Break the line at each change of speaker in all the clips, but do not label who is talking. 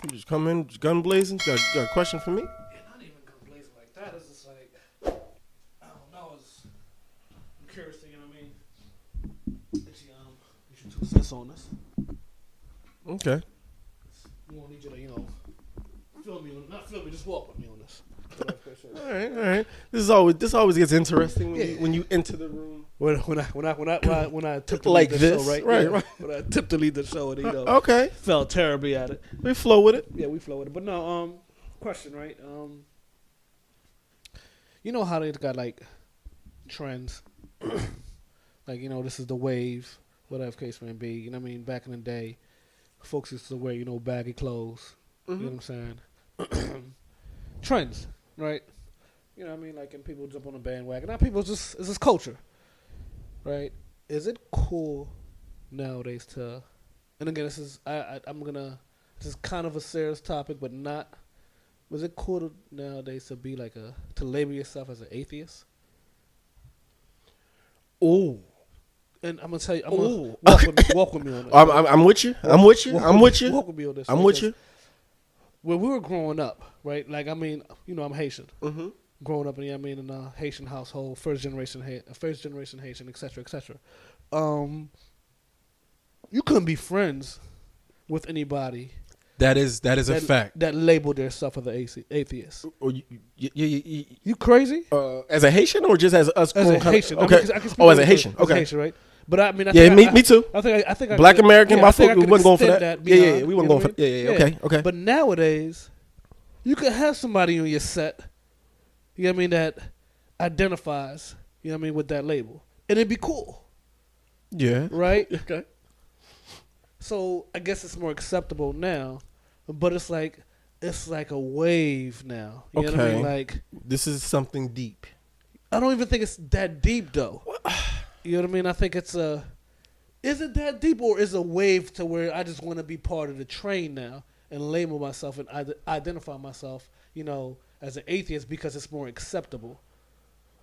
You just come in, just gun blazing. Got a question for me?
Yeah, not even gun blazing like that. It's just like, I don't know. I'm curious to, you know what I mean? Get your 2 cents on this.
Okay.
We won't need you to, feel me. Not feel me, just walk with me on this.
All right. This always gets interesting when you enter the room.
When I attempt to
like
lead the
this,
show, right?
right,
Yeah.
right.
When I attempt to lead the show, and
Okay.
fell terribly at it.
We flow with it.
Yeah, we flow with it. But no, question, right? You know how they got like trends, like this is the wave, whatever case may be. You know what I mean? Back in the day, folks used to wear baggy clothes.
Mm-hmm.
You know what I'm saying? Trends, right? You know what I mean? Like, and people jump on the bandwagon. Now people it's just culture, right? Is it cool nowadays to? And again, this is this is kind of a serious topic, but not. Was it cool nowadays to be like to label yourself as an atheist?
Oh,
and I'm gonna tell you, walk with me on this.
I'm with you. I'm with you. I'm with you.
Walk with me on this.
I'm with you.
When we were growing up, right? Like, I mean, I'm Haitian.
Mm-hmm.
Growing up, in a Haitian household, first generation Haitian, et cetera, et cetera. You couldn't be friends with anybody.
That is a fact.
That labeled themselves as an atheist.
Or
you crazy?
As a Haitian or just as us?
As a Haitian.
Okay.
I can
As a Haitian.
As
Okay.
a Haitian, right? But I mean,
me too.
I think
Black American. My folk, we wasn't going for that.
Beyond,
we weren't going for that. Yeah. Okay.
But nowadays, you could have somebody on your set, that identifies, with that label, and it'd be cool.
Yeah.
Right.
Okay.
So I guess it's more acceptable now, but it's like a wave now. You know what I mean? Like,
this is something deep.
I don't even think it's that deep though. You know what I mean? I think is it that deep, or is it a wave to where I just want to be part of the train now and label myself and identify myself, as an atheist because it's more acceptable.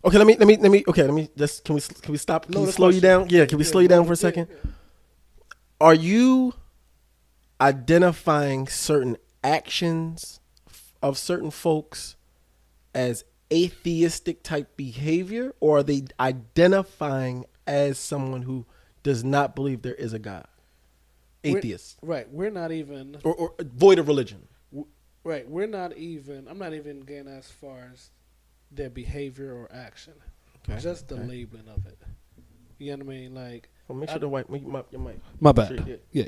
Okay, let me just can we stop? Can we slow you down? Yeah, can we slow you down for a second? Yeah. Are you identifying certain actions of certain folks as atheistic type behavior, or are they identifying as someone who does not believe there is a God? Atheist.
We're not even...
Or void of religion.
Right. We're not even... I'm not even getting as far as their behavior or action. Okay. Just the labeling of it. You know what I mean? Like...
Well, make sure to wipe your mic.
My bad. Yeah.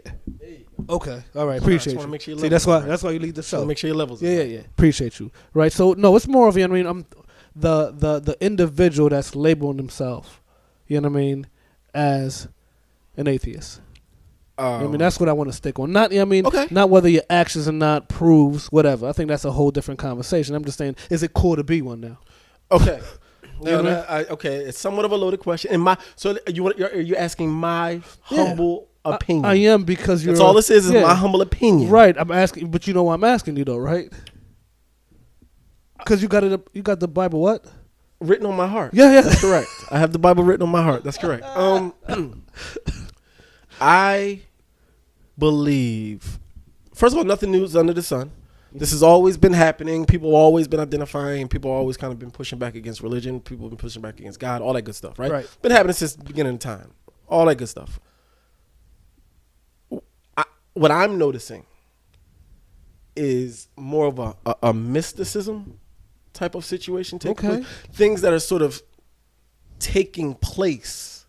Okay. All right. Appreciate you.
Make sure
see, that's why you lead the show.
Make sure your levels.
Yeah. Appreciate you. Right. So no, it's more of I'm the individual that's labeling himself. You know what I mean? As an atheist. I mean, that's what I want to stick on. Not not whether your actions are not proves whatever. I think that's a whole different conversation. I'm just saying, is it cool to be one now?
Okay. Okay, it's somewhat of a loaded question. Are you asking my humble opinion?
I am, because
that's all this is my humble opinion.
Right. I'm asking, but you know why I'm asking you though, right? Because you got the Bible what?
Written on my heart.
Yeah.
That's correct. I have the Bible written on my heart. That's correct. I believe, first of all, nothing new is under the sun. This has always been happening. People have always been identifying. People have always kind of been pushing back against religion. People have been pushing back against God. All that good stuff, right?
Right.
Been happening since the beginning of time. All that good stuff. What I'm noticing is more of a mysticism type of situation.
Okay.
Things that are sort of taking place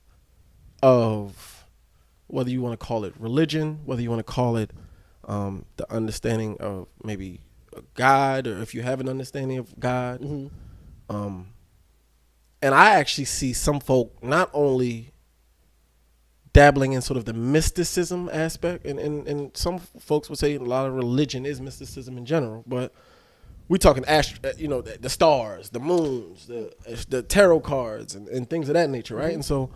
of, whether you want to call it religion, whether you want to call it the understanding of maybe a God, or if you have an understanding of God. Mm-hmm. And I actually see some folk not only dabbling in sort of the mysticism aspect, and some folks would say a lot of religion is mysticism in general, but we're talking the stars, the moons, the tarot cards, and things of that nature, right? Mm-hmm. And so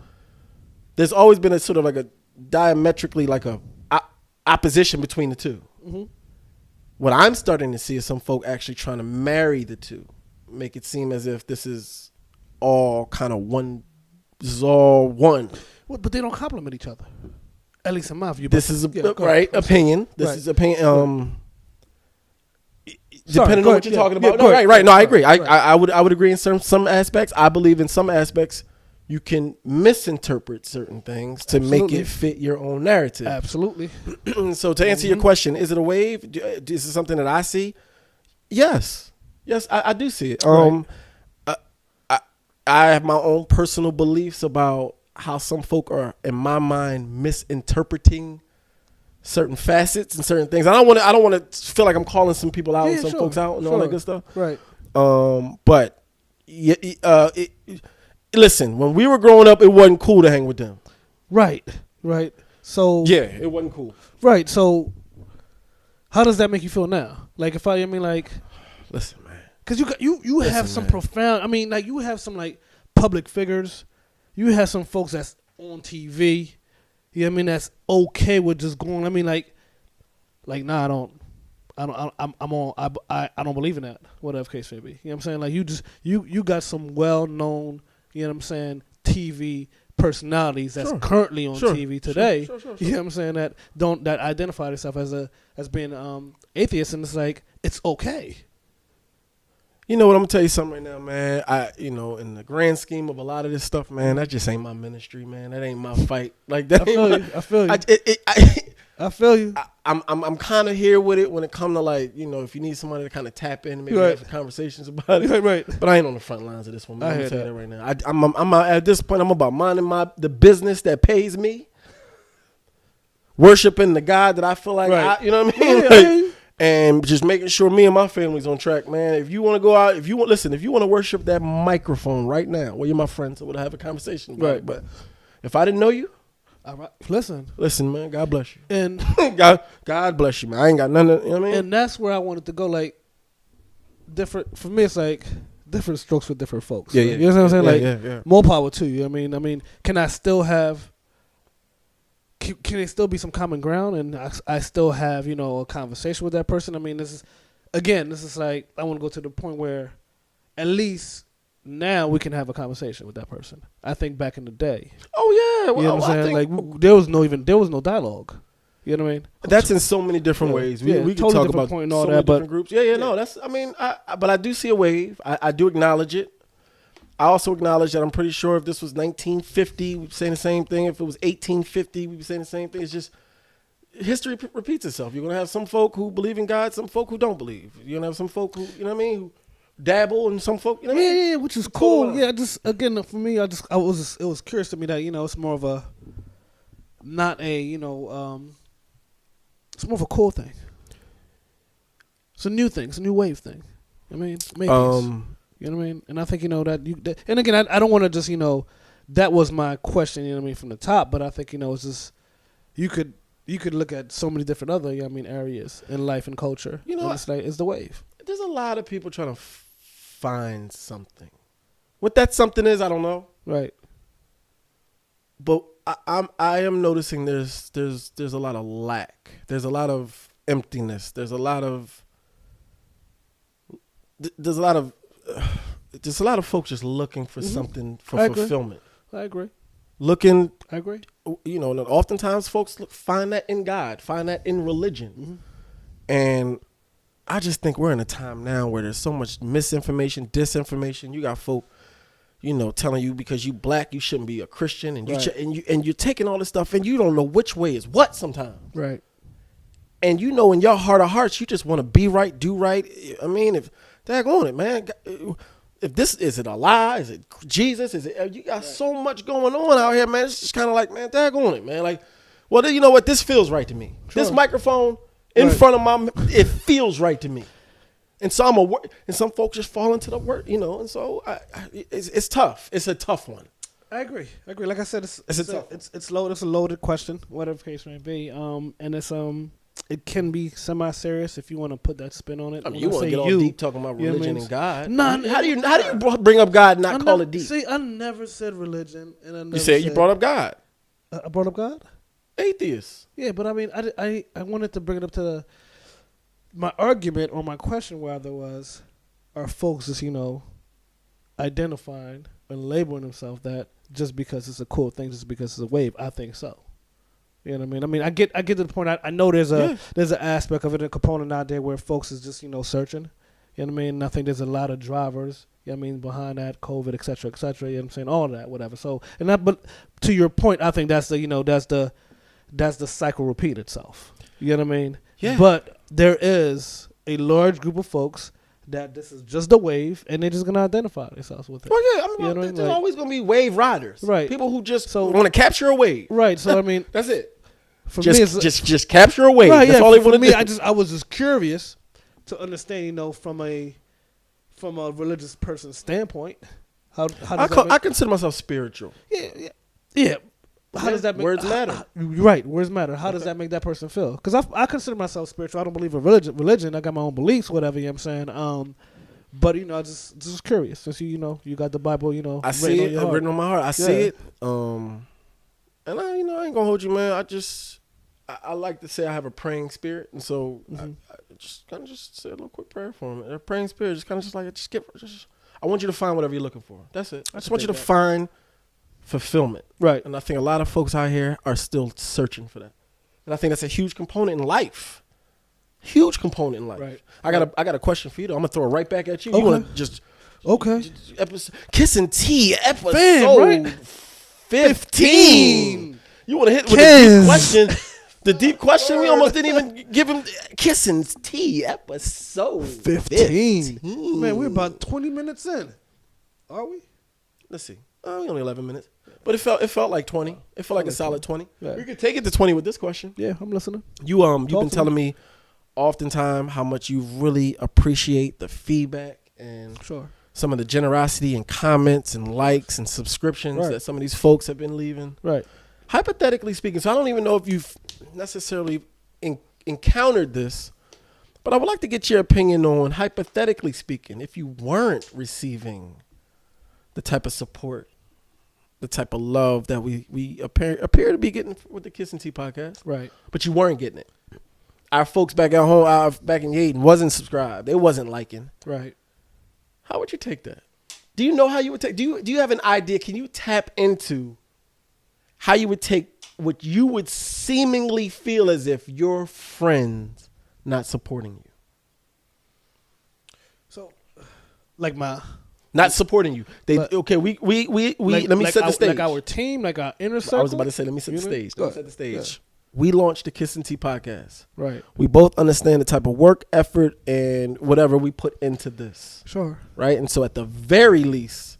there's always been a sort of like a diametrically like a opposition between the two. Mm-hmm. What I'm starting to see is some folk actually trying to marry the two, make it seem as if this is all kind of one. This is all one.
Well, but they don't complement each other. At least in my view.
This is opinion. This is opinion. depending on what you're talking about. No, right. No, I agree. I would agree in some aspects. I believe in some aspects you can misinterpret certain things to make it fit your own narrative.
Absolutely.
So to answer your question, is it a wave? Is it something that I see? Yes, I do see it. I have my own personal beliefs about how some folk are, in my mind, misinterpreting certain facets and certain things. I don't want to feel like I'm calling some people out and some folks out and all that good stuff.
Right.
But listen, when we were growing up, it wasn't cool to hang with them. Right.
So
yeah, it wasn't cool.
Right. So how does that make you feel now? Like
listen, man.
Because you have some profound. I mean, like you have some like public figures. You have some folks that's on TV. You know what I mean? That's okay with just going. I mean, like nah, I don't believe in that. Whatever case may be. You know what I'm saying? Like you got some well known. You know what I'm saying? TV personalities that's currently on TV today. Sure. You know what I'm saying? That identify themselves as being atheists, and it's like it's okay.
You know what? I'm gonna tell you something right now, man. In the grand scheme of a lot of this stuff, man, that just ain't my ministry, man. That ain't my fight. Like that.
I feel you. I feel you.
I'm kind of here with it when it comes to like, if you need somebody to kind of tap in and maybe have conversations about it.
Right.
But I ain't on the front lines of this one. Man. I'm telling you that right now. I'm at this point. I'm about minding the business that pays me, worshiping the God that I feel like you know what I mean.
Yeah,
and just making sure me and my family's on track, man. If you want to go out, if you want to worship that microphone right now, well, you're my friend, so we'll have a conversation about it. But if I didn't know you,
listen,
man. God bless you,
and
God bless you, man. I ain't got nothing. You know what I mean?
And that's where I wanted to go. Like different for me, it's like different strokes for different folks.
Yeah,
you know what I'm saying?
Yeah.
More power to you. I mean, can I still have? Can there still be some common ground, and I still have a conversation with that person? I mean, this is like I want to go to the point where at least now we can have a conversation with that person. I think back in the day.
Oh yeah,
well, you know what I'm saying? Like there was no dialogue. You know what I mean?
That's in so many different ways. We can
totally
talk about
point and
so
all
many
that,
different groups. Yeah. No, that's. I mean, but I do see a wave. I do acknowledge it. I also acknowledge that I'm pretty sure if this was 1950, we'd be saying the same thing. If it was 1850, we'd be saying the same thing. It's just history repeats itself. You're going to have some folk who believe in God, some folk who don't believe. You're going to have some folk who, you know what I mean, who dabble, and some folk, you know what I mean?
Yeah, which is cool. Yeah, just, again, for me, it was curious to me that, it's more of a, not a, it's more of a cool thing. It's a new thing. It's a new wave thing. I mean, maybe you know what I mean? And I think, and again, I don't want to just, that was my question, you know what I mean, from the top, but I think, it's just, you could look at so many different other, areas in life and culture. It's like, it's the wave.
There's a lot of people trying to find something. What that something is, I don't know.
Right.
But I am noticing there's a lot of lack. There's a lot of emptiness. There's a lot of folks just looking for something for fulfillment.
I agree.
I agree. Oftentimes folks find that in God, find that in religion. And I just think we're in a time now where there's so much misinformation, disinformation. You got folk, telling you because you black, you shouldn't be a Christian, and and you're taking all this stuff and you don't know which way is what sometimes.
Right.
And in your heart of hearts, you just want to be right, do right. I mean, if daggone it, man. If this is it a lie? Is it Jesus? Is it? You got so much going on out here, man. It's just kind of like, man, daggone it, man. Like, well, you know what? This feels right to me. Sure. This microphone in front of it feels right to me. And so and some folks just fall into the word, And so it's tough. It's a tough one.
I agree. Like I said, it's a loaded question, whatever the case may be. And it's it can be semi-serious if you want to put that spin on it.
I mean, you want to get all deep talking about religion and God.
Nah,
how do you bring up God and not call it deep?
See, I never said religion, and I never
you said you brought up God.
I brought up God.
Atheist.
Yeah, but I mean, I wanted to bring it up to my argument or my question rather was, are folks just identifying and labeling themselves that just because it's a cool thing, just because it's a wave? I think so. You know what I mean? I get to the point. I know there's an aspect of it, a component out there where folks is just searching. You know what I mean? And I think there's a lot of drivers, you know what I mean, behind that, COVID, et cetera, you know what I'm saying? All of that, whatever. So, but to your point, I think that's the cycle repeat itself. You know what I mean?
Yeah.
But there is a large group of folks that this is just a wave, and they're just gonna identify themselves with it.
Well, yeah, I mean,
You know what I mean?
there's
Like-
always gonna be wave riders,
Right.
People who just
So-
want to capture a wave,
Right. So I mean,
That's it.
for me, it's,
Just capture a wave.
right,
That's
yeah,
all they
for
want to
me,
do.
I was just curious to understand, from a religious person's standpoint, how does that make,
I consider myself spiritual.
yeah. How does that make
Words matter?
Right, words matter. How does that make that person feel? Because I consider myself spiritual. I don't believe in religion. I got my own beliefs, whatever. You know what I'm saying? But I just curious since you got the Bible.
I see it written on my heart. I see
Yeah.
it. And I ain't gonna hold you, man. I like to say I have a praying spirit, and so I just kind of just say a little quick prayer for him. A praying spirit, just kind of I want you to find whatever you're looking for. That's it. I just want you to find fulfillment.
Right.
And I think a lot of folks out here are still searching for that. And I think that's a huge component in life. Huge component in life.
Right.
I got a question for you though. I'm gonna throw it right back at you.
Okay.
You wanna just
Okay.
episode Kiss and Tea episode
Fam, right?
15. You wanna hit with
Kiss.
the deep question? The deep question, we almost didn't even give him Kiss and Tea episode
15. Man, we're about 20 minutes in. Are we?
Let's see. We only 11 minutes. But it felt like 20. It felt like a solid 20.
Yeah.
We could take it to 20 with this question.
Yeah, I'm listening.
You've been telling me oftentimes how much you really appreciate the feedback and
Sure.
some of the generosity and comments and likes and subscriptions
Right.
that some of these folks have been leaving.
Right.
Hypothetically speaking, so I don't even know if you've necessarily encountered this, but I would like to get your opinion on, hypothetically speaking, if you weren't receiving the type of support, the type of love that we appear to be getting with the Kiss and Tea podcast,
Right.
but you weren't getting it. Our folks back at home, back in Yaden, wasn't subscribed. They wasn't liking.
Right.
How would you take that? Do you know how you would take? Do you have an idea? Can you tap into how you would take what you would seemingly feel as if your friends not supporting you?
So, like
Not supporting you.
But-
We let me set the stage.
Like our team, like our inner circle.
I was about to say, let me set the
You know?
stage.
Go
Let me
ahead.
set the stage.
Yeah.
We launched the Kiss and Tea podcast.
Right.
We both understand the type of work, effort, and whatever we put into this.
Sure.
Right? And so at the very least,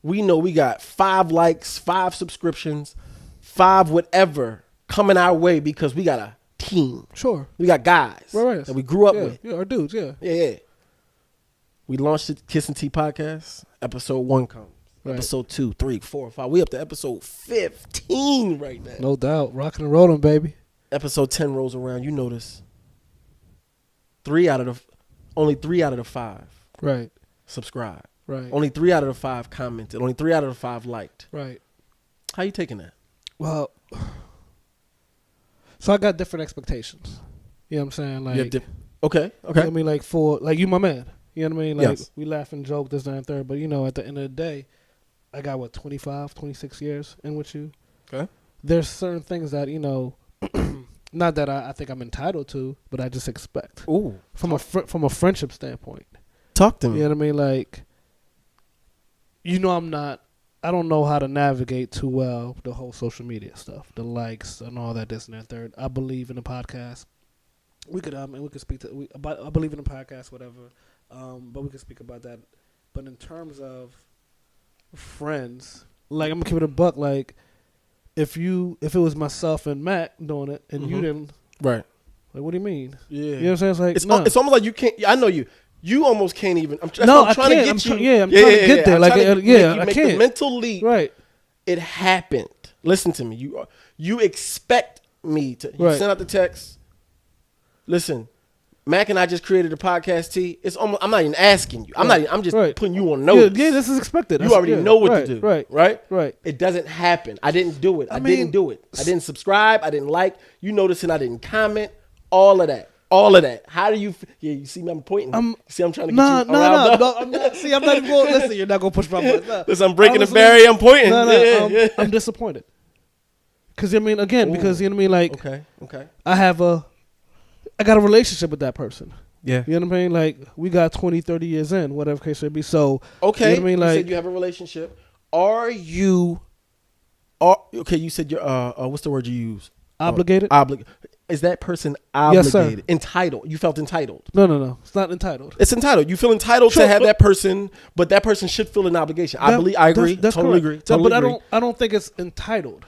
we know we got 5 likes, 5 subscriptions, 5 whatever coming our way because we got a team.
Sure.
We got guys
Right.
that we grew up
Yeah.
with.
Yeah, our dudes, yeah.
Yeah. We launched the Kiss and Tea podcast. Episode 1 comes.
Right.
Episode 2, 3, 4, 5. We up to episode 15 right now.
No doubt. Rocking and rolling, baby.
Episode 10 rolls around. You notice only 3 out of the 5
Right.
subscribe.
Right.
Only 3 out of the 5 commented. Only 3 out of the 5 liked.
Right.
How you taking that?
Well, so I got different expectations. You know what I'm saying? Like,
You have okay.
you know what I mean, like you my man. You know what I mean? Like
Yes.
we laugh and joke this, that, and third, but at the end of the day, I got 25, 26 years in with you.
Okay.
There's certain things that not that I think I'm entitled to, but I just expect
Ooh.
from a friendship standpoint.
Talk to me.
You know what I mean? Like, I don't know how to navigate too well the whole social media stuff, the likes and all that, this and that, third. I believe in the podcast. We could speak to I believe in the podcast, whatever. But we could speak about that. But in terms of friends, like I'm gonna keep it a buck. Like if it was myself and Matt doing it, and you didn't,
Right.
like, what do you mean?
Yeah.
You know what I'm saying? It's like
It's almost like you can't. I know you. You almost can't even. I'm trying
I
to
can't.
get
I'm
you.
trying to get there.
I'm
Like,
trying to
I
make
can't.
the mental leap.
Right.
It happened. Listen to me. You expect me to. You
Right.
send out the text. Listen, Mac and I just created a podcast. T. It's almost. I'm not even asking you. I'm just
Right.
putting you on notice.
Yeah, this is expected.
You already know what to do.
Right.
Right. It doesn't happen. I didn't do it. I didn't do it. I didn't subscribe. I didn't like. You noticing I didn't comment. All of that. How do you? Yeah, you see me? I'm pointing. See, I'm trying to get you around.
No. I'm not. See, I'm not even going. Listen, you're not gonna push my buttons. No.
Listen, I'm breaking
Honestly,
the barrier. I'm pointing.
No. I'm disappointed. Because you know what I mean, again, because you know what I mean, like,
Okay.
I got a relationship with that person.
Yeah.
You know what I mean? Like, we got 20, 30 years in, whatever case it be. So,
Okay.
you know what I mean?
You
Like,
said you have a relationship. Okay, you said you're, what's the word you use?
obligated?
Is that person
Yes, sir.
obligated? Entitled. You felt entitled.
No. It's not entitled.
It's entitled. You feel entitled
Sure,
to have
but-
that person, but that person should feel an obligation. I agree.
That's
Totally
correct.
agree. Totally
But
agree.
I don't think it's entitled.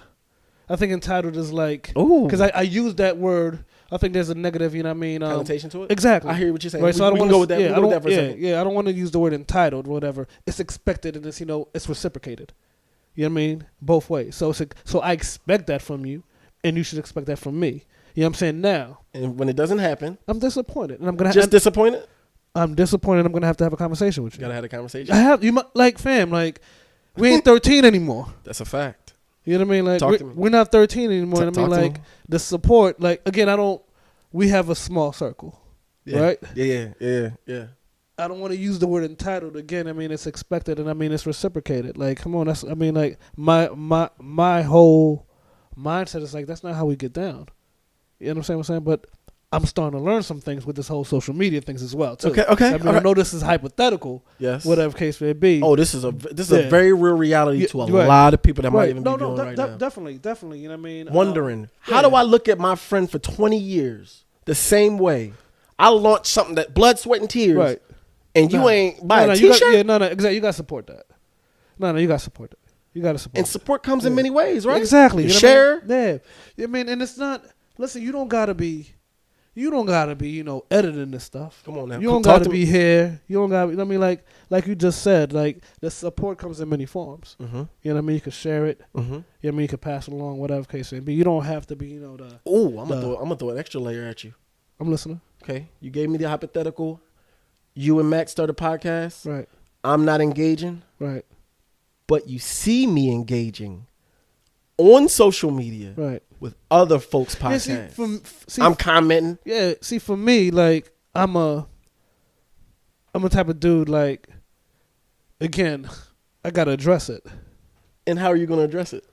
I think entitled is like,
Ooh.
because I use that word. I think there's a negative, you know what I mean?
Connotation to it?
Exactly.
I hear what you're saying.
Right, so I don't
we can
want
go with that.
Yeah,
We can go with that for a second.
I don't want to use the word entitled, whatever. It's expected, and it's it's reciprocated. You know what I mean? Both ways. So so I expect that from you, and you should expect that from me. You know what I'm saying? Now,
And when it doesn't happen,
I'm disappointed, and I'm gonna
disappointed.
I'm disappointed. I'm gonna have to have a conversation with you.
Gotta have a conversation.
I have like fam, like we ain't 13 anymore.
That's a fact.
You know what I mean? Like
Talk to me.
we're not 13 anymore. I mean, like the support. Like again, we have a small circle,
Yeah.
right?
Yeah.
I don't want to use the word entitled again. I mean, it's expected, and I mean it's reciprocated. Like, come on, like my whole mindset is like that's not how we get down. You know what I'm saying? But I'm starting to learn some things with this whole social media things as well too.
Okay.
I mean, I know this is hypothetical.
Yes.
Whatever case may be.
Oh, this is a very real reality to a lot of people that might even be doing right now.
Definitely. You know what I mean?
Wondering, how do I look at my friend for 20 years the same way? I launched something that blood, sweat, and tears,
right?
And you ain't buy a t-shirt?
Exactly. You got to support that. You got to support that. You got to support.
And support comes in many ways, right?
Exactly.
You share.
Yeah. I mean, and it's not. Listen, you don't gotta be, editing this stuff.
Come on now.
You don't gotta be here. You don't gotta. I mean, like you just said, like the support comes in many forms.
Mm-hmm.
You know what I mean? You can share it.
Mm-hmm.
You know what I mean? You can pass it along, whatever case may be. You don't have to be, the.
Oh, I'm gonna throw an extra layer at you.
I'm listening.
Okay, you gave me the hypothetical. You and Max start a podcast.
Right.
I'm not engaging.
Right.
But you see me engaging on social media.
Right.
With other folks' podcasts.
Yeah,
I'm commenting.
Yeah. See, for me, like I'm a type of dude. Like, again, I gotta address it.
And how are you gonna address it?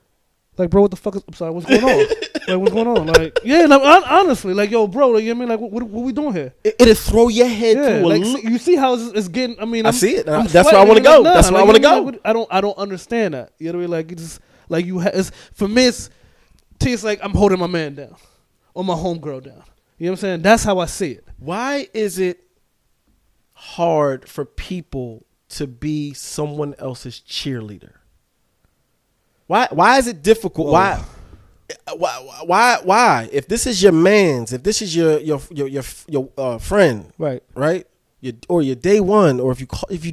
Like, bro, what the fuck is? I'm sorry, what's going on? Like, what's going on? Like, yeah, like, honestly, like, yo, bro, like, you know what I mean? Like, what we doing here?
It'll throw your head through
like, you see how it's getting? I mean,
I see it. That's where I want to go. That's where I want to go.
I don't understand that. You know what I mean? Like, it's just like it's for me. It's like I'm holding my man down or my homegirl down. You know what I'm saying? That's how I see it.
Why is it hard for people to be someone else's cheerleader? Why is it difficult?
Whoa.
Why? If this is your man's, if this is your friend, right? Your day one, or if you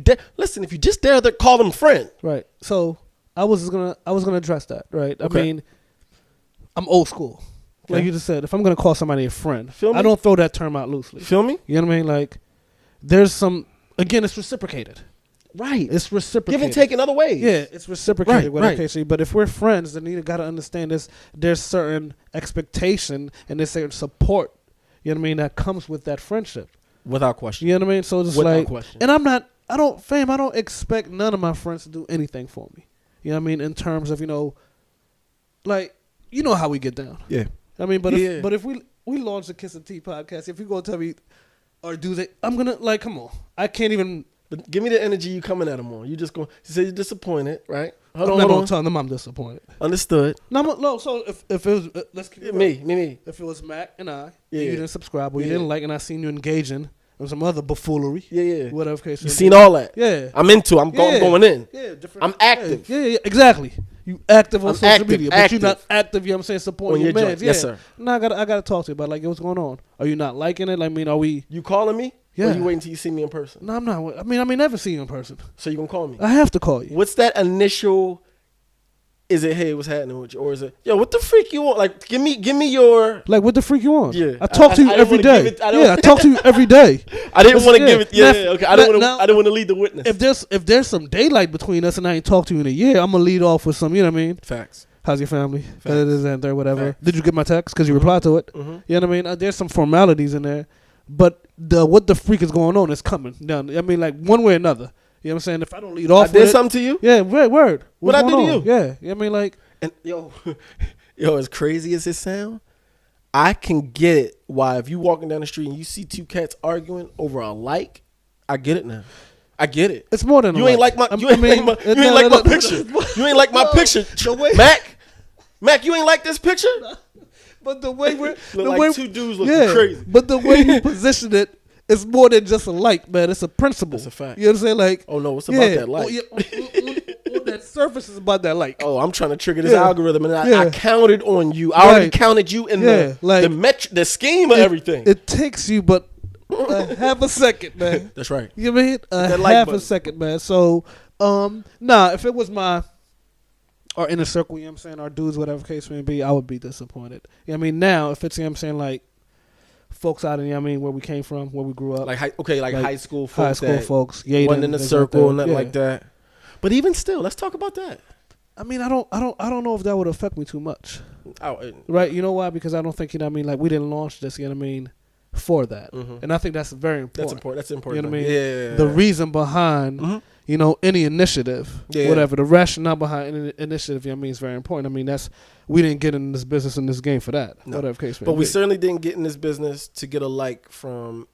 just dare to call them friend,
right? So I was gonna address that, right?
Okay.
I mean, I'm old school.
Okay.
Like you just said, if I'm gonna call somebody a friend,
Feel me?
I don't throw that term out loosely.
Feel me?
You know what I mean? Like, there's some. Again, it's reciprocated.
Right.
It's reciprocated.
Give and take in other ways.
Yeah, it's reciprocated.
Right.
Okay, but if we're friends, then you gotta understand this. There's certain expectation and there's certain support. You know what I mean? That comes with that friendship.
Without question.
You know what I mean? So it's
Without
like,
question.
and I don't expect none of my friends to do anything for me. You know what I mean? In terms of, like, you know how we get down.
Yeah.
I mean, but if we launch the Kiss and Tea podcast, if you go tell me or do they, I'm gonna like, come on, I can't even.
But give me the energy you coming at them on. You just going. You say you're disappointed, right?
I'm not gonna tell them I'm disappointed.
Understood.
No. So if it was let's keep it
me.
If it was Mac and I,
yeah.
and you didn't subscribe or you didn't like, and I seen you engaging with some other buffoonery, whatever case.
You seen all that?
Yeah.
I'm into. I'm going in.
Yeah, different.
I'm active.
Yeah, exactly. You active on social media, but
active.
you're not active. You know what I'm saying? Supporting your man. Yeah.
Yes, sir.
No, I gotta talk to you about like what's going on. Are you not liking it? Like, I mean, are we?
You calling me?
Yeah.
Or you waiting until you see me in person?
No, I'm not. I mean, never see you in person.
So you gonna call me?
I have to call you.
What's that initial? Is it, hey, what's happening with you? Or is it, yo, what the freak you want? Like, give me your.
Like, what the freak you want?
Yeah.
I talk to you every day. I talk to you every day.
I didn't want to give it. Yeah, okay. I didn't want to lead the witness.
If there's some daylight between us and I ain't talked to you in a year, I'm gonna lead off with some. You know what I mean?
Facts.
How's your family?
Facts.
This and there, whatever.
Facts.
Did you get my text? Because you replied to it.
Mm-hmm.
You know what I mean? There's some formalities in there, but what the freak is going on is coming down. I mean, like one way or another. You know what I'm saying? If I don't lead off,
I did something to you.
Yeah, word.
What I did to you?
Yeah, I mean, like,
and yo, as crazy as it sound, I can get it why if you walking down the street and you see two cats arguing over a like, I get it now. I get it.
It's more than
you ain't like my you ain't like my picture. You ain't like my picture. Mac, you ain't like this picture.
But the way we're
two dudes looking crazy.
But the way you position it, it's more than just a like, man. It's a principle.
That's a fact.
You know what I'm saying? Like,
oh no, it's about that like.
On that surface is about that like.
Oh, I'm trying to trigger this algorithm, and I counted on you. I already counted you in the scheme of everything.
It takes you, but half a second, man.
That's right.
You know what I mean? Half a second, man. So, if it was our inner circle, you know what I'm saying, our dudes, whatever case may be, I would be disappointed. You know what I mean? Now, if it's, you know what I'm saying, like, folks out in, you know what I mean, where we came from, where we grew up.
Like high school folks.
Yaden,
wasn't in the circle, nothing like that. But even still, let's talk about that.
I mean, I don't know if that would affect me too much. Right? You know why? Because I don't think, you know what I mean, like, we didn't launch this, you know what I mean, for that. Mm-hmm. And I think that's very important.
That's important.
You know what I mean?
Yeah.
The reason behind, you know, any initiative, whatever, the rationale behind any initiative, you know what I mean, is very important. I mean, we didn't get in this business, in this game for that. No. Whatever case may be.
But we certainly didn't get in this business to get a like from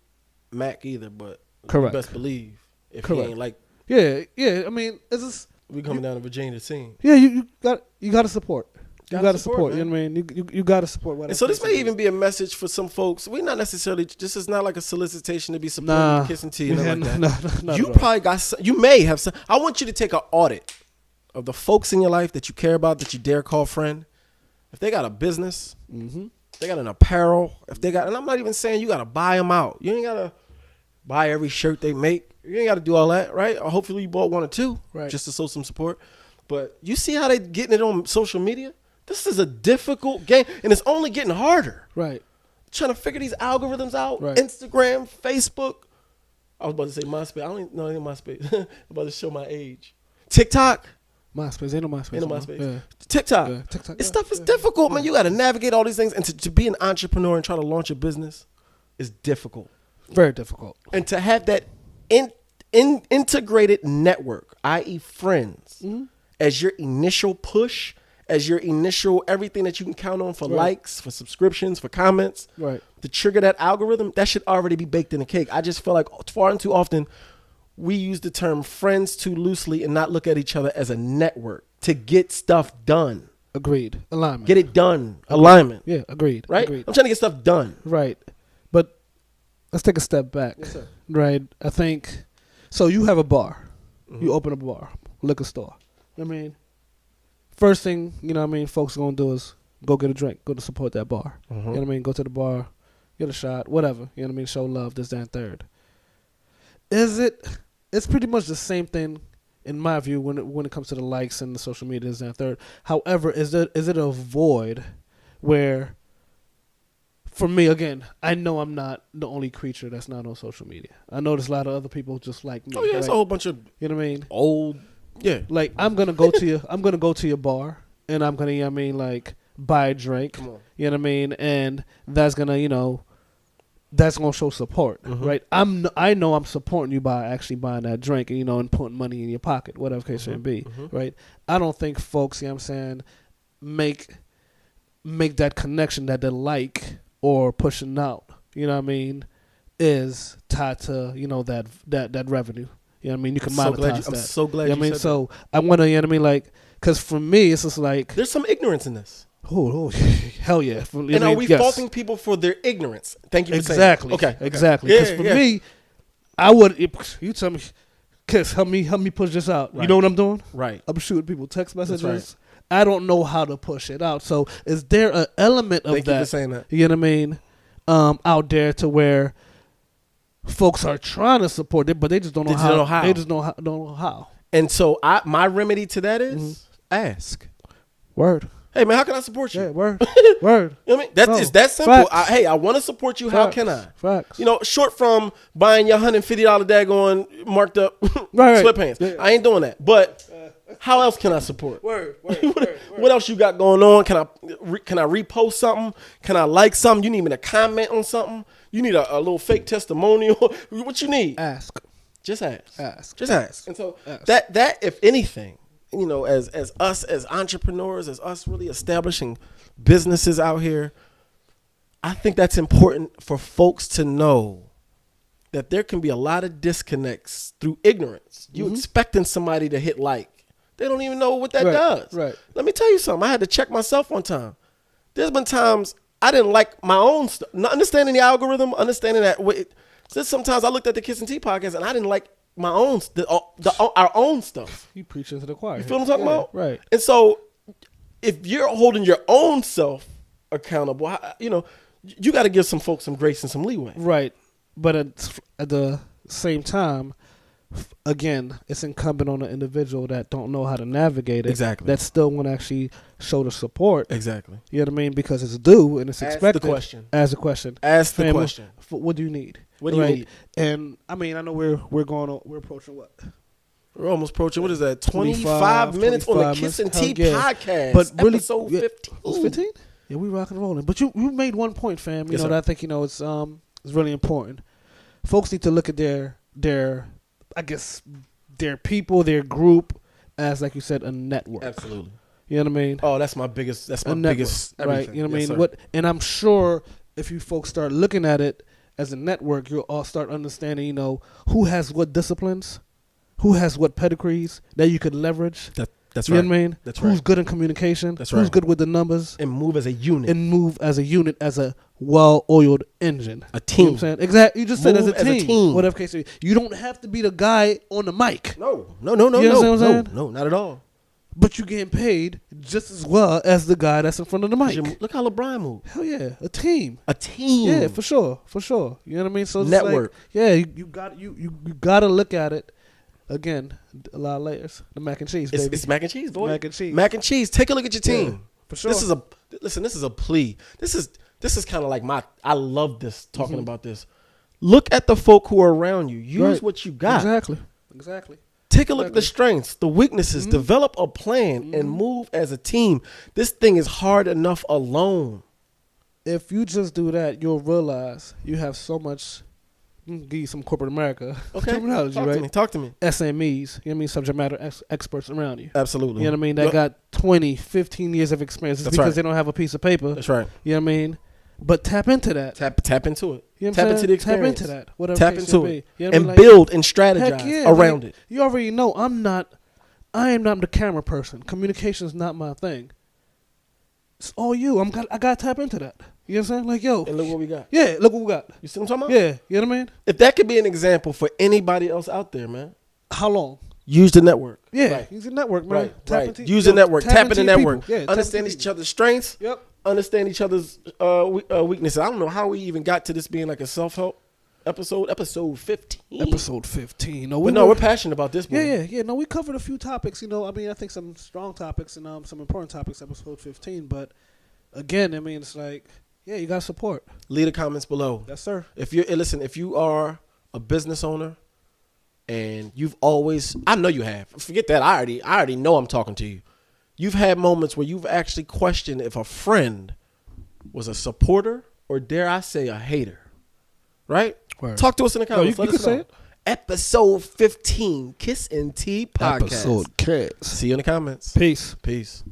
Mac either, but
correct.
You best believe if he ain't like.
Yeah. I mean, it's just.
We coming down to Virginia to see.
Yeah, you got to support. You got to support. You know what I mean? You got to support.
And so this may even be a message for some folks. We not necessarily. This is not like a solicitation to be supporting, kissing tea, and like that.
No,
you probably got. You may have some. I want you to take an audit of the folks in your life that you care about, that you dare call friend. If they got a business, if they got an apparel, if they got, and I'm not even saying you got to buy them out. You ain't got to buy every shirt they make. You ain't got to do all that, right? Or hopefully you bought one or two, right, just to show some support. But you see how they getting it on social media? This is a difficult game, and it's only getting harder.
Right.
Trying to figure these algorithms out.
Right.
Instagram, Facebook. I was about to say MySpace. I don't even know any MySpace. I'm about to show my age. TikTok.
MySpace. Ain't no MySpace.
Yeah. TikTok. Yeah.
TikTok.
This stuff is difficult, man. You got to navigate all these things. And to be an entrepreneur and try to launch a business is difficult.
Very difficult.
And to have that integrated network, i.e. friends, as your initial push, as your initial everything that you can count on for likes, for subscriptions, for comments, to trigger that algorithm, that should already be baked in the cake. I just feel like far and too often we use the term friends too loosely and not look at each other as a network to get stuff done.
Agreed. Alignment.
Get it done. Alignment.
Yeah, agreed.
Right?
Agreed.
I'm trying to get stuff done.
Right. But let's take a step back.
Yes, sir.
Right? I think, so you have a bar. You open a bar, liquor store. I mean, first thing, you know what I mean, folks are going to do is go get a drink, go to support that bar. You know what I mean? Go to the bar, get a shot, whatever. You know what I mean? Show love, this, that, and third. It's pretty much the same thing, in my view, when it comes to the likes and the social media, this, that, and third. However, is it a void where, for me, again, I know I'm not the only creature that's not on social media. I know there's a lot of other people just like me.
Oh yeah, it's a whole bunch of,
you know what I mean,
old. Yeah,
like I'm gonna go to your bar and I'm gonna, you know what I mean, like buy a drink.
Come on.
You know what I mean, and that's gonna, you know, that's gonna show support, right? I know I'm supporting you by actually buying that drink and, you know, and putting money in your pocket, whatever case may be, right? I don't think folks, you know what I'm saying, make that connection that they like or pushing out, you know what I mean, is tied to, you know, that revenue. You know what I mean? You can monetize that.
I'm so glad
you
said that.
So I want to, you know what I mean, like, because for me, it's just like,
there's some ignorance in this.
Oh, hell yeah.
And are we faulting people for their ignorance? Thank you for saying that. Okay.
Exactly. Because for me, I would, you tell me, Kiss, help me push this out. Right. You know what I'm doing?
Right.
I'm shooting people text messages.
Right.
I don't know how to push it out. So is there an element of
Thank you for saying that.
You know what I mean? Out there to where folks are trying to support it, but they just don't know how. They just don't know how.
And so my remedy to that is ask.
Word.
Hey man, how can I support you?
Yeah, word. Word.
You know what I mean? It's that simple. Hey, I want to support you.
Facts.
How can I?
Facts.
You know, short from buying your $150 daggone marked up sweatpants. Yeah. I ain't doing that. But how else can I support?
Word.
What else you got going on? Can I repost something? Can I like something? You need me to comment on something? You need a little fake testimonial? What you need?
Ask.
Just ask. Just
ask.
And so that if anything, you know, as us as entrepreneurs, as us really establishing businesses out here, I think that's important for folks to know that there can be a lot of disconnects through ignorance. You expecting somebody to hit like. They don't even know what that does.
Right.
Let me tell you something. I had to check myself one time. There's been times I didn't like my own stuff. Not understanding the algorithm, understanding that. Sometimes I looked at the Kiss and Tea podcast and I didn't like my own, our own stuff.
You preaching to the choir.
You feel what I'm talking about?
Right.
And so if you're holding your own self accountable, you got to give some folks some grace and some leeway.
Right. But at the same time, again, it's incumbent on the individual that don't know how to navigate it.
Exactly.
That still want to actually show the support.
Exactly.
You know what I mean? Because it's due and it's expected.
Ask the question.
Ask the question.
Ask the
Family,
question.
What do you need?
What do you need?
And I mean, I know we're approaching what?
We're almost approaching, what is that, 25 minutes on the Kiss and Tea podcast.
But really,
episode 15.
It's 15? Yeah, we rocking and rolling. But you made one point, fam. You know, that I think, it's really important. Folks need to look at their I guess, their people, their group as, like you said, a network.
Absolutely.
You know what I mean?
Oh, that's my biggest biggest
right? You know what I mean?
Sir.
And I'm sure if you folks start looking at it as a network, you'll all start understanding, who has what disciplines, who has what pedigrees that you could leverage.
That's
you
right.
know what I mean?
That's
Who's
right.
good in communication?
That's
Who's
right.
good with the numbers?
And move as a unit.
As a well-oiled engine.
A team.
You know what I'm saying? Exactly. You just said
Move
as a team. Whatever case it is. You don't have to be the guy on the mic.
No,
You know what I'm saying?
no, not at all.
But you're getting paid just as well as the guy that's in front of the mic.
Look how LeBron moved.
Hell yeah. A team.
A team.
Yeah, for sure. You know what I mean? So it's
network.
you got to look at it. Again, a lot of layers. The mac and cheese, baby.
It's mac and cheese, boy.
Mac and cheese.
Mac and cheese. Take a look at your team.
Yeah, for sure.
This is a plea. This is kind of like I love this, talking about this. Look at the folk who are around you. Use what you got.
Exactly.
Take a look at the strengths, the weaknesses, develop a plan and move as a team. This thing is hard enough alone.
If you just do that, you'll realize you have so much. Give you some corporate America terminology, right?
Talk to me.
SMEs, you know what I mean? Subject matter experts around you.
Absolutely.
You know what I mean? That got 20, 15 years of experience. It's because they don't have a piece of paper.
That's right.
You know what I mean? But tap into that.
Tap into it.
You know
tap into the experience.
Tap into that. Whatever
tap into it.
You know
and build and strategize around it.
You already know I am not the camera person. Communication is not my thing. It's all you. I got to tap into that. You know what I'm saying? Like, yo.
And look what we got.
Yeah, look what we got.
You see what I'm talking about?
Yeah, you know what I mean?
If that could be an example for anybody else out there, man.
How long?
Use the network.
Yeah, use the network, man.
Right. Use the network. Tap into the network. Yeah, understand each other's strengths.
Yep.
Understand each other's weaknesses. I don't know how we even got to this being like a self-help episode. Episode 15.
Episode 15.
We're passionate about this one.
Yeah. No, we covered a few topics. I think some strong topics and some important topics. Episode 15, but again, it's like. Yeah, you got support.
Leave the comments below.
Yes, sir.
If you are a business owner and you've always, I know you have. Forget that. I already know I'm talking to you. You've had moments where you've actually questioned if a friend was a supporter or, dare I say, a hater. Right?
Word.
Talk to us in the comments.
You can say it.
Episode 15, Kiss and Tea podcast.
Episode Kiss.
See you in the comments.
Peace.
Peace.